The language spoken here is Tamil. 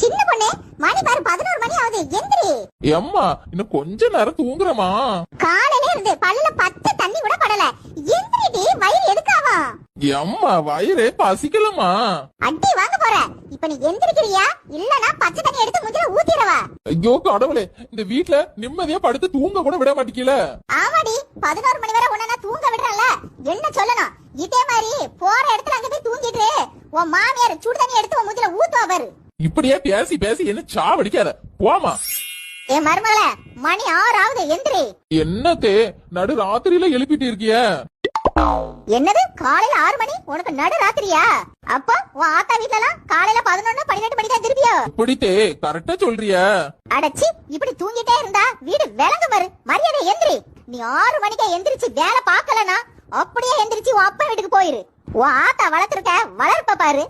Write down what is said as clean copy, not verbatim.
சின்ன பொண்ணு, மணி பாரு 11 மணி ஆகுது, எந்திரி. அம்மா இன்னும் கொஞ்ச நேரம் தூங்குறமா? காலையில இருந்து பல்லுல பச்சை தண்ணி கூட படல, எந்திரிடி. வயிறு எதுக்காவா? அம்மா வயிறே பசிக்கலமா? அடி வாங்க போற. இப்ப நீ எந்திரிக்கிறியா இல்லனா பச்சை தண்ணி எடுத்து மூஞ்சில ஊத்திரவா? ஐயோ கடவுளே, இந்த வீட்ல நிம்மதியா படுத்து தூங்க கூட விட மாட்டீங்கல. ஆமாடி, 11 மணி வரை உன்ன தூங்க விடுறல. என்ன சொல்லணும்? இதே மாதிரி போற இடத்துல அங்க போய் தூங்கிட்டு உன் மாமியார் சுடு தண்ணி எடுத்து உன் மூஞ்சில ஊத்துவா பாரு. இப்படியே பேசி பேசி என்ன சாவடிக்காத, போமா. ஏ மருமகளே, மணி 6 ஆகுது, எந்திரி. என்னத்தே நடு ராத்திரியில எழுப்பிட்டு இருக்கிய? என்னது காலையில 6 மணி? உனக்கு நடு ராத்திரியா? அப்போ உன் ஆத்தா வீட்லலாம் காலையில 11 12 மணிக்கு திருப்பியோ? இப்படித்தே கரெக்டா சொல்றிய? அடச்சி, இப்படி தூங்கிட்டே இருந்தா வீடு விளங்கு பாரு. மரியாதை எந்திரி. நீ 6 மணிக்கே எந்திரிச்சு வேலை பார்க்கலனா அப்படியே எந்திரிச்சு உன் அப்பா வீட்டுக்கு போயிரு. உன் ஆத்தா வளர்த்திருக்க வளர்ப்ப பாரு.